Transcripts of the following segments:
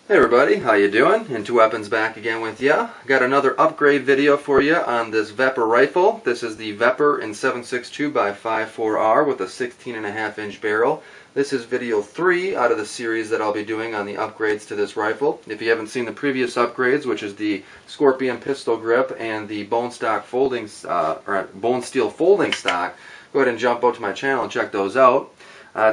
Hey everybody, how you doing? IntoWeapons back again with ya. Got another upgrade video for you on this VEPR rifle. This is the VEPR in 7.62x54R with a 16.5-inch barrel. This is video 3 out of the series that I'll be doing on the upgrades to this rifle. If you haven't seen the previous upgrades, which is the Scorpion pistol grip and the bone steel folding stock, go ahead and jump out to my channel and check those out.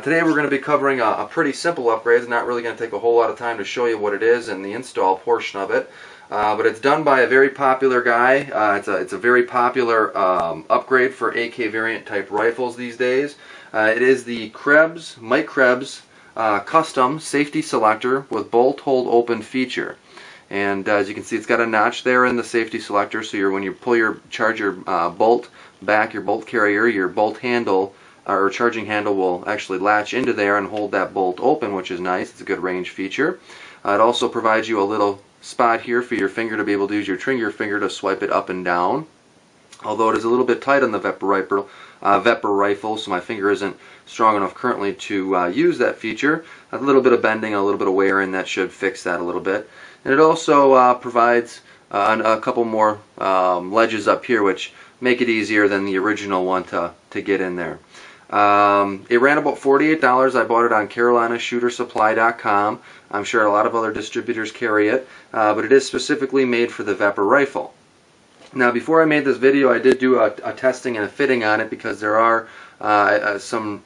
Today we're going to be covering a pretty simple upgrade. It's not really going to take a whole lot of time to show you what it is and the install portion of it. But it's done by a very popular guy. It's a very popular upgrade for AK variant type rifles these days. It is the Krebs Custom Safety Selector with bolt hold open feature. And as you can see, it's got a notch there in the safety selector, so when you charge your bolt back, your bolt carrier, your bolt handle or charging handle will actually latch into there and hold that bolt open, which is nice. It's a good range feature. It also provides you a little spot here for your finger to be able to use your trigger finger to swipe it up and down. Although it is a little bit tight on the VEPR rifle, so my finger isn't strong enough currently to use that feature. A little bit of bending, a little bit of wear, and that should fix that a little bit. And it also provides a couple more ledges up here, which make it easier than the original one to get in there. It ran about $48. I bought it on CarolinaShooterSupply.com. I'm sure a lot of other distributors carry it, but it is specifically made for the VEPR rifle. Now, before I made this video, I did do a testing and a fitting on it because there are some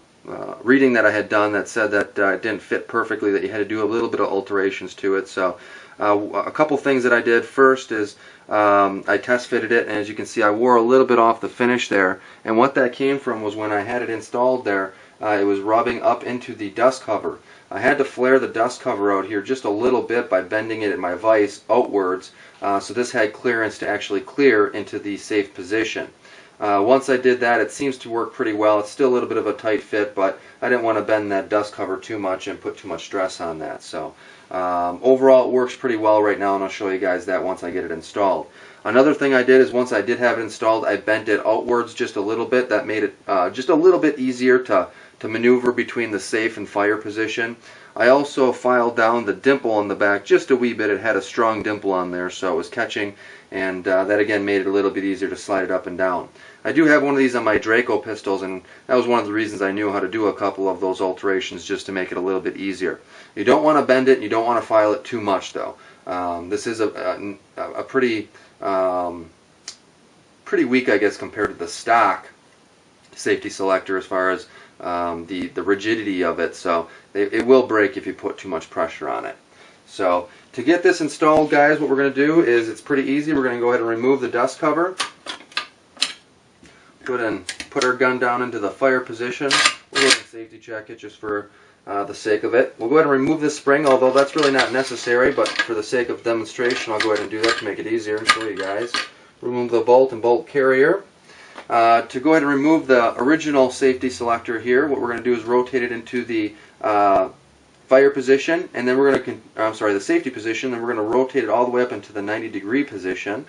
reading that I had done that said that it didn't fit perfectly, that you had to do a little bit of alterations to it. So a couple things that I did. First is I test fitted it, and as you can see, I wore a little bit off the finish there, and what that came from was when I had it installed there, it was rubbing up into the dust cover. I had to flare the dust cover out here just a little bit by bending it in my vise outwards, so this had clearance to actually clear into the safe position. Once I did that, it seems to work pretty well. It's still a little bit of a tight fit, but I didn't want to bend that dust cover too much and put too much stress on that. So overall, it works pretty well right now, and I'll show you guys that once I get it installed. Another thing I did is once I did have it installed, I bent it outwards just a little bit. That made it just a little bit easier to maneuver between the safe and fire position. I also filed down the dimple on the back just a wee bit. It had a strong dimple on there, so it was catching, and that again made it a little bit easier to slide it up and down. I do have one of these on my Draco pistols, and that was one of the reasons I knew how to do a couple of those alterations, just to make it a little bit easier. You don't want to bend it, and you don't want to file it too much, though. This is a pretty weak, I guess, compared to the stock safety selector as far as the rigidity of it, so it will break if you put too much pressure on it. So to get this installed, guys, what we're going to do is it's pretty easy. We're going to go ahead and remove the dust cover. Go ahead and put our gun down into the fire position. We'll go ahead and safety check it just for the sake of it. We'll go ahead and remove this spring, although that's really not necessary, but for the sake of demonstration, I'll go ahead and do that to make it easier and show you guys. Remove the bolt and bolt carrier. To go ahead and remove the original safety selector here, what we're going to do is rotate it into the fire position, and then we're going to, the safety position, then we're going to rotate it all the way up into the 90-degree position.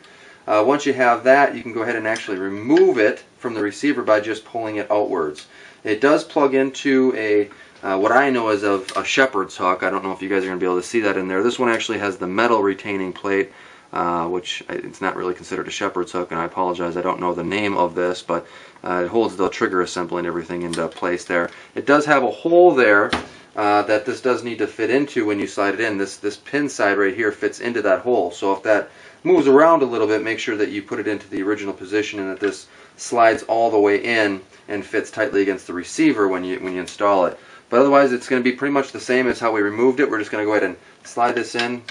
Once you have that, you can go ahead and actually remove it from the receiver by just pulling it outwards. It does plug into a what I know is of a shepherd's hook. I don't know if you guys are going to be able to see that in there. This one actually has the metal retaining plate, which it's not really considered a shepherd's hook, and I apologize, I don't know the name of this, but it holds the trigger assembly and everything into place there. It does have a hole there that this does need to fit into when you slide it in. This pin side right here fits into that hole, so if that moves around a little bit, make sure that you put it into the original position and that this slides all the way in and fits tightly against the receiver when you install it. But otherwise, it's going to be pretty much the same as how we removed it. We're just going to go ahead and slide this in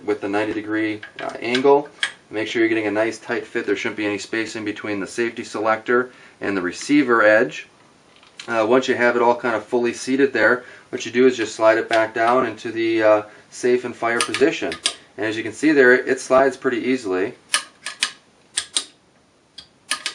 with the 90-degree angle. Make sure you're getting a nice tight fit. There shouldn't be any space in between the safety selector and the receiver edge. Once you have it all kind of fully seated there, what you do is just slide it back down into the safe and fire position. And as you can see there, it slides pretty easily.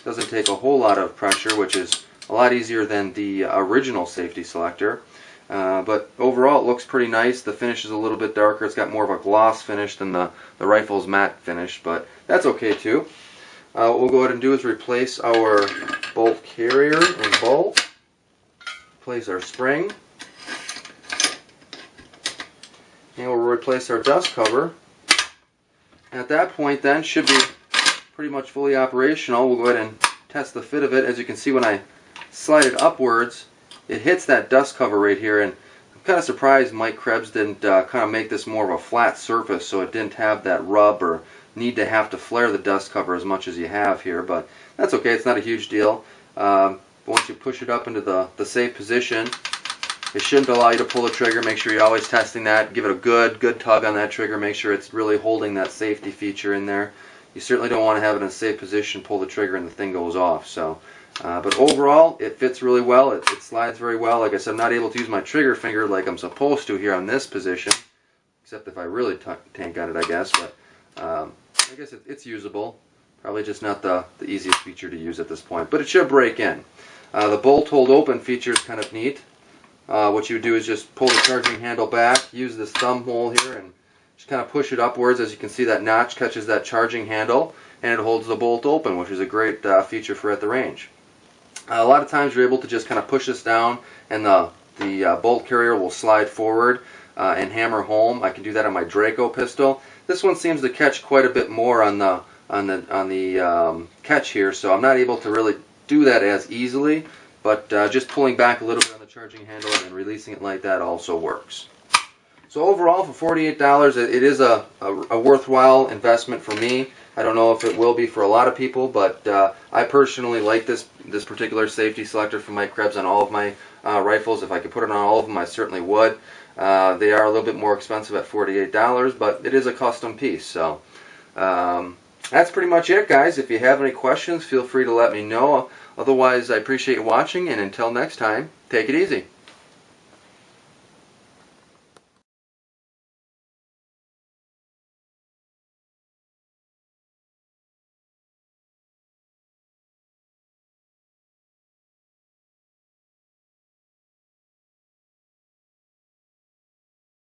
Doesn't take a whole lot of pressure, which is a lot easier than the original safety selector. But overall, it looks pretty nice. The finish is a little bit darker. It's got more of a gloss finish than the rifle's matte finish, but that's okay too. What we'll go ahead and do is replace our bolt carrier and bolt. Replace our spring. And we'll replace our dust cover. At that point then, should be pretty much fully operational. We'll go ahead and test the fit of it. As you can see, when I slide it upwards, it hits that dust cover right here, and I'm kind of surprised Mike Krebbs didn't kind of make this more of a flat surface so it didn't have that rub or need to have to flare the dust cover as much as you have here, but that's okay, it's not a huge deal. Once you push it up into the safe position, it shouldn't allow you to pull the trigger. Make sure you're always testing that. Give it a good tug on that trigger. Make sure it's really holding that safety feature in there. You certainly don't want to have it in a safe position, pull the trigger, and the thing goes off. So, but overall, it fits really well. It slides very well. Like I said, I'm not able to use my trigger finger like I'm supposed to here on this position, except if I really tank on it, I guess. But I guess it's usable. Probably just not the easiest feature to use at this point, but it should break in. The bolt hold open feature is kind of neat. What you do is just pull the charging handle back, use this thumb hole here, and just kind of push it upwards. As you can see, that notch catches that charging handle, and it holds the bolt open, which is a great feature for at the range. A lot of times you're able to just kind of push this down, and the bolt carrier will slide forward and hammer home. I can do that on my Draco pistol. This one seems to catch quite a bit more on the catch here, so I'm not able to really do that as easily. But just pulling back a little bit on the charging handle and then releasing it like that also works. So overall, for $48, it is a worthwhile investment for me. I don't know if it will be for a lot of people, but I personally like this particular safety selector from Mike Krebbs on all of my rifles. If I could put it on all of them, I certainly would. They are a little bit more expensive at $48, but it is a custom piece. So that's pretty much it, guys. If you have any questions, feel free to let me know. Otherwise, I appreciate you watching, and until next time, take it easy.